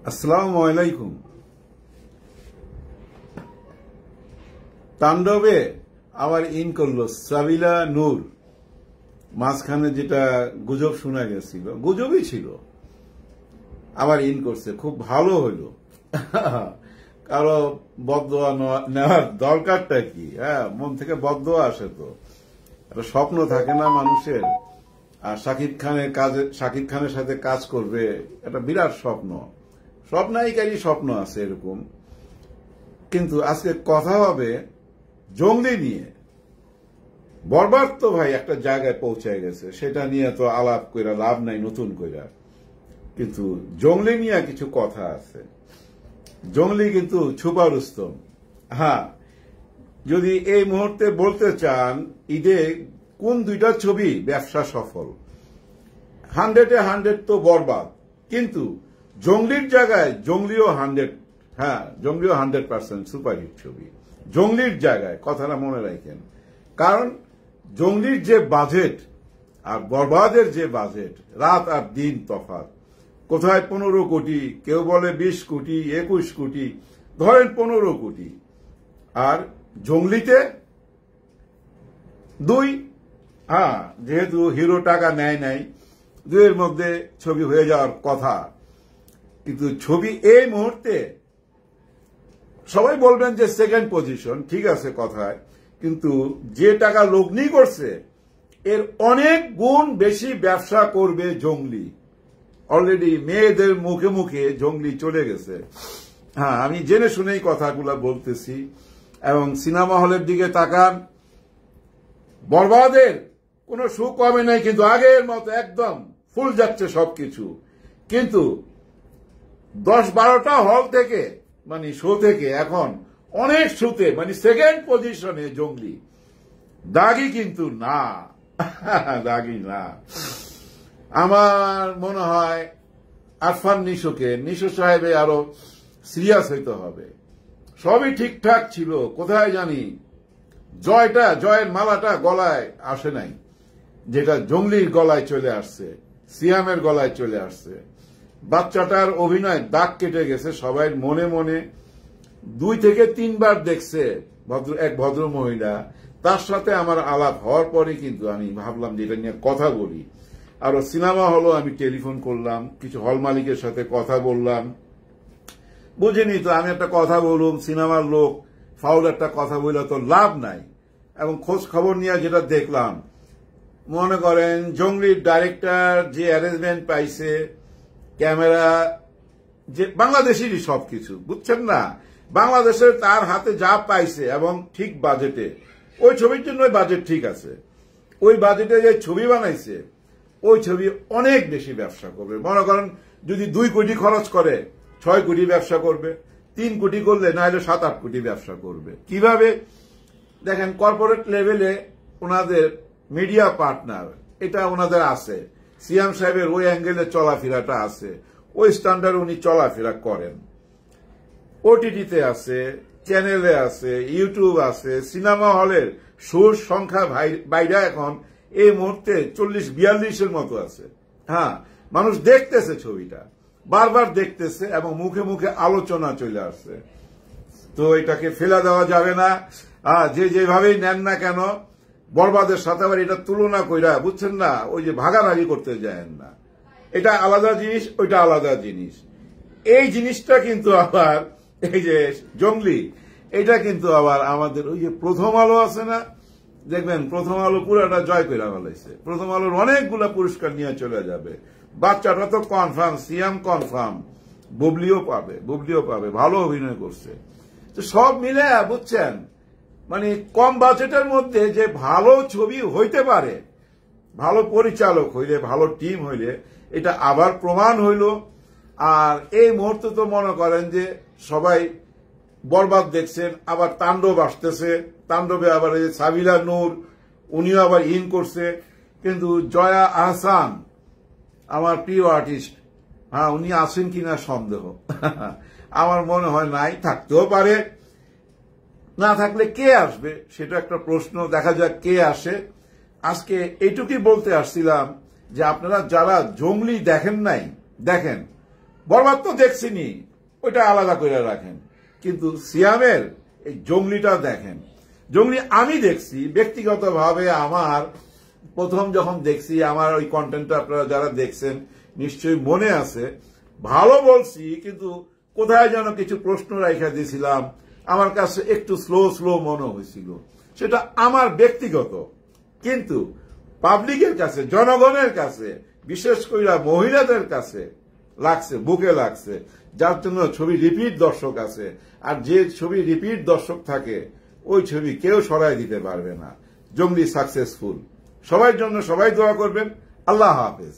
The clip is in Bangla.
আসসালামু আলাইকুম। তাণ্ডবে আবার ইন করলো সাবিলা নূর। মাঝখানে যেটা গুজব শোনা গেছিল, গুজবই ছিল, আবার ইন করছে। খুব ভালো হইল। কারো বদদোয়া নেওয়ার দরকারটা কি? হ্যাঁ, মন থেকে বদদোয়া আসে তো। একটা স্বপ্ন থাকে না মানুষের, আর শাকিব খানের সাথে কাজ করবে, একটা বিরাট স্বপ্ন। সব নায়িকারই স্বপ্ন আছে এরকম। কিন্তু আজকে কথা হবে জঙ্গলি নিয়ে। বরবাদ তো ভাই একটা জায়গায় পৌঁছায় গেছে, সেটা নিয়ে তো আলাপ কইরা লাভ নাই নতুন কইরা। কিন্তু জঙ্গলি নিয়ে কিছু কথা আছে। জঙ্গলি কিন্তু ছুপা রুস্তম। হ্যাঁ, যদি এই মুহূর্তে বলতে চান ঈদে কোন দুইটা ছবি ব্যবসা সফল, 100-100 তো বরবাদ, কিন্তু জঙ্গলির জায়গায় জঙ্গলিও 100, হ্যাঁ জঙ্গলিও 100% সুপারহিট ছবি। জঙ্গলির জায়গায়, কথাটা মনে রাখেন। কারণ জঙ্গলির যে বাজেট আর বরবাদের যে বাজেট, রাত আর দিন তফাৎ। কোথায় 15 কোটি, কেউ বলে 20 কোটি, 21 কোটি, ধরেন 15 কোটি। আর জঙ্গলিতে 2। হ্যাঁ, যেহেতু হিরো টাকা নেয় নাই, 2-এর মধ্যে ছবি হয়ে যাওয়ার কথা। কিন্তু ছবি এই মুহূর্তে সবাই বলবেন যে সেকেন্ড পজিশন, ঠিক আছে কথায়, কিন্তু যে টাকা লগ্নি করছে এর অনেক গুণ বেশি ব্যবসা করবে জঙ্গলি। অলরেডি মেয়েদের মুখে মুখে জঙ্গলি চলে গেছে। হ্যাঁ, আমি জেনে শুনেই কথাগুলো বলতেছি। এবং সিনেমা হলের দিকে তাকান, বরবাদের কোনো শো কমে নাই, কিন্তু আগের মতো একদম ফুল যাচ্ছে সবকিছু। কিন্তু 10-12টা হল থেকে, মানে শো থেকে এখন অনেক শোতে, মানে সেকেন্ড পজিশনে জঙ্গলি। দাগি কিন্তু না, দাগি না। আমার মনে হয় আরফান নিশো সাহেবে আরো সিরিয়াস হইতে হবে। সবই ঠিকঠাক ছিল, কোথায় জানি জয়ের মালাটা গলায় আসে নাই, যেটা জঙ্গলির গলায় চলে আসছে, সিয়ামের গলায় চলে আসছে। বাচ্চাটার অভিনয় দাগ কেটে গেছে সবাই মনে মনে। 2 থেকে 3 বার দেখছে এক ভদ্র মহিলা। তার সাথে আমার আলাপ হওয়ার পরে কিন্তু আমি ভাবলাম যে এটা নিয়ে কথা বলি। আরো সিনেমা হলও আমি টেলিফোন করলাম, কিছু হল মালিকের সাথে কথা বললাম। বুঝিনি তো, আমি একটা কথা বলুম, সিনেমার লোক ফাউল একটা কথা বললে তো লাভ নাই। এবং খোঁজ খবর নিয়ে যেটা দেখলাম, মনে করেন জঙ্গলির ডাইরেক্টর যে অ্যারেঞ্জমেন্ট পাইছে, ক্যামেরা যে বাংলাদেশেরই সবকিছু, বুঝছেন না, বাংলাদেশের তার হাতে যা পাইছে এবং ঠিক বাজেটে, ওই ছবির জন্য বাজেট ঠিক আছে। ওই বাজেটে যে ছবি বানাইছে, ওই ছবি অনেক বেশি ব্যবসা করবে। মনে করেন যদি 2 কোটি খরচ করে 6 কোটি ব্যবসা করবে, 3 কোটি করলে না হলে 7-8 কোটি ব্যবসা করবে। কিভাবে দেখেন, কর্পোরেট লেভেলে ওনাদের মিডিয়া পার্টনার এটা ওনাদের আছে। সিয়াম সাহেবের ওই অ্যাঙ্গেলে চলাফেরাটা আছে, ওই স্ট্যান্ডার্ড উনি চলাফেরা করেন। ওটিটিতে আছে, চ্যানেলে আছে, ইউটিউব আছে, সিনেমা হলের শোর সংখ্যা বাইরে এখন এই মুহূর্তে 40-42-এর মতো আছে। হ্যাঁ, মানুষ দেখতেছে ছবিটা, বারবার দেখতেছে এবং মুখে মুখে আলোচনা চলে আসছে। তো এটাকে ফেলা দেওয়া যাবে না। যে যেভাবেই নেন না কেন, বরবাদের সাথে আবার এটা তুলনা কইরা, বুঝছেন না, ওই যে ভাগাভাগি করতে যায়েন না। এটা আলাদা জিনিস, ওইটা আলাদা জিনিস। এই জিনিসটা কিন্তু আবার এই যে জঙ্গলি, এটা কিন্তু আবার আমাদের ওই যে প্রথম আলো আছে না, দেখবেন প্রথম আলো পুরাটা জয় করে ফেলাইছে। প্রথম আলোর অনেকগুলা পুরস্কার নিয়ে চলে যাবে। বাচ্চাটা তো কনফার্ম, সিয়াম কনফার্ম, বুবলিও পাবে, ভালো অভিনয় করছে। তো সব মিলে বুঝছেন, মানে কম বাজেটের মধ্যে যে ভালো ছবি হইতে পারে, ভালো পরিচালক হইলে, ভালো টিম হইলে, এটা আবার প্রমাণ হইল। আর এই মুহূর্তে তো মনে করেন যে সবাই বরবাদ দেখছেন, আবার তাণ্ডব আসতেছে। তাণ্ডবে আবার এই সাবিলা নূর, উনিও আবার ইন করছে। কিন্তু জয়া আহসান আমার প্রিয় আর্টিস্ট, হ্যাঁ উনি আছেন কিনা সন্দেহ। আমার মনে হয় নাই, থাকতেও পারে। না থাকলে কে আসবে সেটা একটা প্রশ্ন। দেখা যাক কে আসে। আজকে এইটুকুই বলতে আসছিলাম যে আপনারা যারা জঙ্গলি দেখেন নাই, দেখেন বরবাদ তো দেখছিনি, ওইটা আলাদা করে রাখেন, কিন্তু সিয়ামের এই জঙ্গলিটা দেখেন। জঙ্গলি আমি দেখছি ব্যক্তিগতভাবে, আমার প্রথম যখন দেখছি, আমার ওই কন্টেন্টটা আপনারা যারা দেখছেন নিশ্চয়ই মনে আছে, ভালো বলছি, কিন্তু কোথায় যেন কিছু প্রশ্ন রেখে দিয়েছিলাম, আমার কাছে একটু স্লো স্লো মনে হয়েছিল, সেটা আমার ব্যক্তিগত। কিন্তু পাবলিকের কাছে, জনগণের কাছে, বিশেষ করে মহিলাদের কাছে লাগছে, বুকে লাগছে, যার জন্য ছবি রিপিট দর্শক আছে। আর যে ছবি রিপিট দর্শক থাকে, ওই ছবি কেউ সরাই দিতে পারবে না। জঙ্গলি সাকসেসফুল। সবার জন্য সবাই দোয়া করবেন। আল্লাহ হাফেজ।